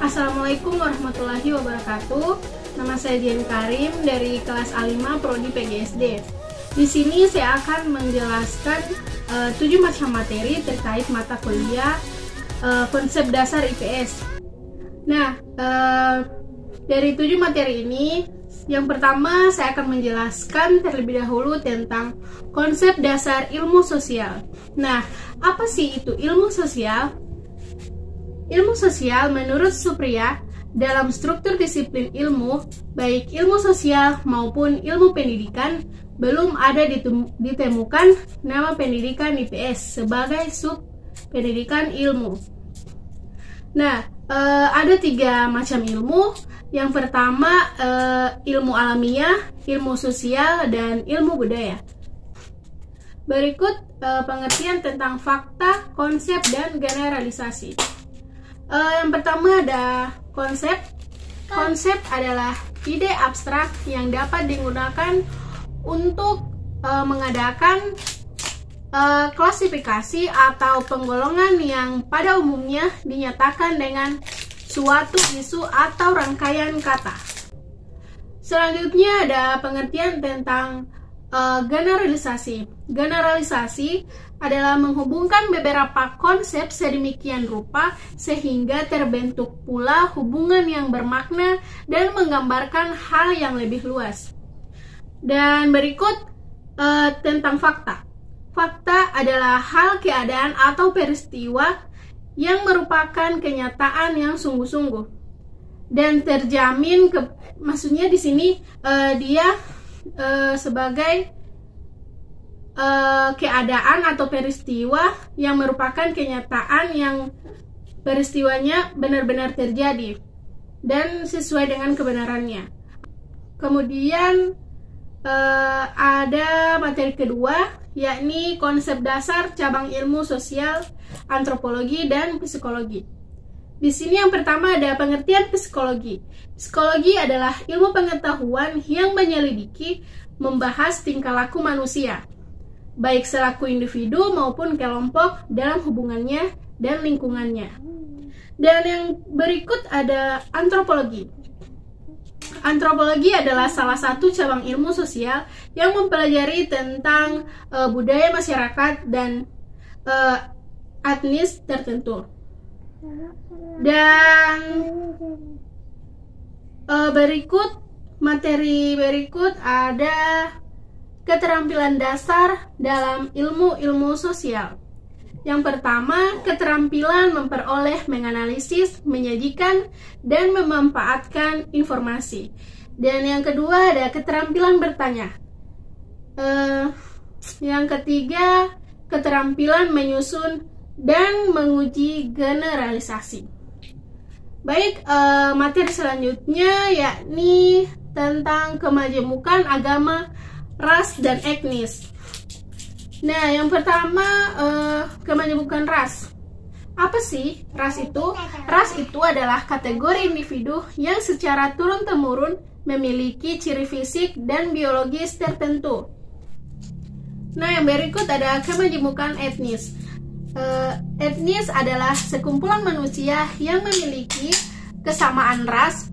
Assalamualaikum warahmatullahi wabarakatuh. Nama saya Dian Karim dari kelas A5 Prodi PGSD. Di sini saya akan menjelaskan 7 macam materi terkait mata kuliah konsep dasar IPS. Nah, dari 7 materi ini, yang pertama saya akan menjelaskan terlebih dahulu tentang konsep dasar ilmu sosial. Nah, apa sih itu ilmu sosial? Ilmu sosial menurut Supriya, dalam struktur disiplin ilmu, baik ilmu sosial maupun ilmu pendidikan, belum ada ditemukan nama pendidikan IPS sebagai sub pendidikan ilmu. Nah, ada 3 macam ilmu. Yang pertama, ilmu alamiah, ilmu sosial, dan ilmu budaya. Berikut pengertian tentang fakta, konsep, dan generalisasi. Yang pertama ada konsep. Konsep adalah ide abstrak yang dapat digunakan untuk mengadakan klasifikasi atau penggolongan yang pada umumnya dinyatakan dengan suatu isu atau rangkaian kata. Selanjutnya ada pengertian tentang generalisasi. Generalisasi adalah menghubungkan beberapa konsep sedemikian rupa sehingga terbentuk pula hubungan yang bermakna dan menggambarkan hal yang lebih luas. Dan berikut tentang fakta. Fakta adalah hal, keadaan, atau peristiwa yang merupakan kenyataan yang sungguh-sungguh dan terjamin maksudnya di sini dia sebagai keadaan atau peristiwa yang merupakan kenyataan yang peristiwanya benar-benar terjadi dan sesuai dengan kebenarannya. Kemudian ada materi kedua, yakni konsep dasar cabang ilmu sosial, antropologi, dan psikologi. Di sini yang pertama ada pengertian psikologi. Psikologi adalah ilmu pengetahuan yang menyelidiki, membahas tingkah laku manusia, baik selaku individu maupun kelompok dalam hubungannya dan lingkungannya. Dan yang berikut ada antropologi. Antropologi adalah salah satu cabang ilmu sosial yang mempelajari tentang budaya masyarakat dan etnis tertentu. Dan materi berikut ada keterampilan dasar dalam ilmu-ilmu sosial. Yang pertama, keterampilan memperoleh, menganalisis, menyajikan, dan memanfaatkan informasi. Dan yang kedua ada keterampilan bertanya. Yang ketiga, keterampilan menyusun dan menguji generalisasi. Baik, materi selanjutnya yakni tentang kemajemukan agama, ras, dan etnis. Nah, yang pertama, kemajemukan ras. Apa sih ras itu? Ras itu adalah kategori individu yang secara turun-temurun memiliki ciri fisik dan biologis tertentu. Nah, yang berikut ada kemajemukan etnis. Etnis adalah sekumpulan manusia yang memiliki kesamaan ras,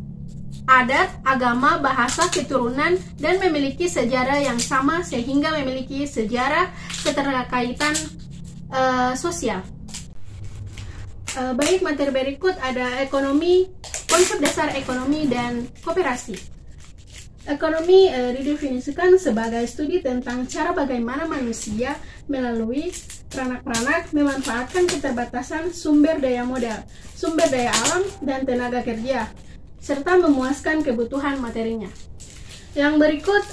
adat, agama, bahasa, keturunan, dan memiliki sejarah yang sama sehingga memiliki sejarah keterkaitan sosial. Baik, materi berikut ada ekonomi, konsep dasar ekonomi, dan koperasi. Ekonomi didefinisikan sebagai studi tentang cara bagaimana manusia melalui peranak-peranak memanfaatkan keterbatasan sumber daya modal, sumber daya alam, dan tenaga kerja, serta memuaskan kebutuhan materinya. Yang berikut,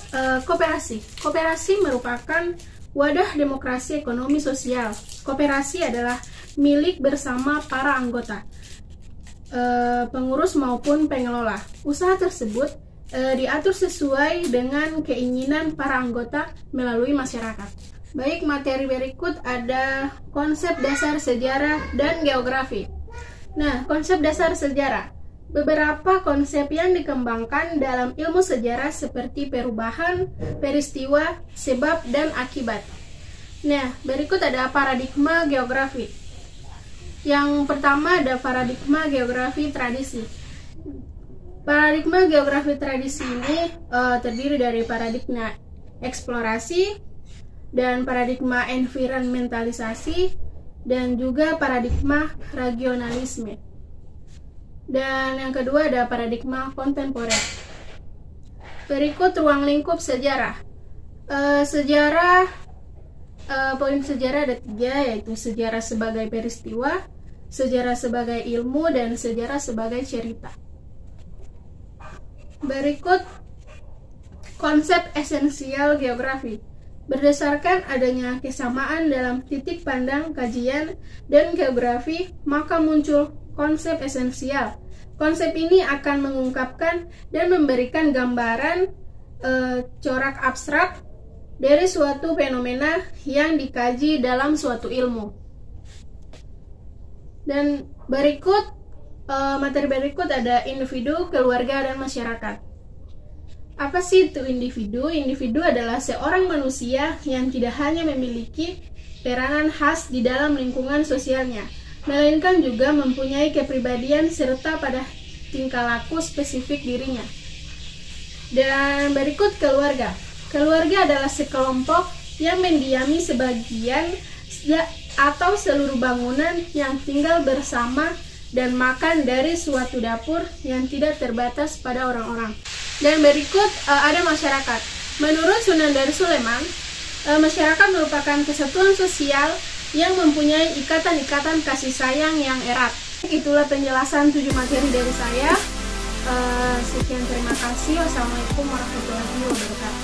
koperasi. Koperasi merupakan wadah demokrasi ekonomi sosial. Koperasi adalah milik bersama para anggota, pengurus maupun pengelola. Usaha tersebut diatur sesuai dengan keinginan para anggota melalui masyarakat. Baik, materi berikut ada konsep dasar sejarah dan geografi. Nah, konsep dasar sejarah. Beberapa konsep yang dikembangkan dalam ilmu sejarah seperti perubahan, peristiwa, sebab, dan akibat. Nah, berikut ada paradigma geografi. Yang pertama ada paradigma geografi tradisi. Paradigma geografi tradisi ini terdiri dari paradigma eksplorasi dan paradigma environmentalisasi dan juga paradigma regionalisme. Dan yang kedua ada paradigma kontemporer. Berikut ruang lingkup sejarah. Poin sejarah ada 3, yaitu sejarah sebagai peristiwa, sejarah sebagai ilmu, dan sejarah sebagai cerita. Berikut konsep esensial geografi. Berdasarkan adanya kesamaan dalam titik pandang kajian dan geografi, maka muncul konsep esensial. Konsep ini akan mengungkapkan dan memberikan gambaran corak abstrak dari suatu fenomena yang dikaji dalam suatu ilmu. Dan materi berikut ada individu, keluarga, dan masyarakat. Apa sih itu individu? Individu adalah seorang manusia yang tidak hanya memiliki peranan khas di dalam lingkungan sosialnya, melainkan juga mempunyai kepribadian serta pada tingkah laku spesifik dirinya. Dan berikut keluarga. Keluarga adalah sekelompok yang mendiami sebagian atau seluruh bangunan yang tinggal bersama dan makan dari suatu dapur yang tidak terbatas pada orang-orang. Dan berikut ada masyarakat. Menurut Sunan Dari Suleman, masyarakat merupakan kesatuan sosial yang mempunyai ikatan-ikatan kasih sayang yang erat. Itulah penjelasan 7 materi dari saya. Sekian, terima kasih. Wassalamualaikum warahmatullahi wabarakatuh.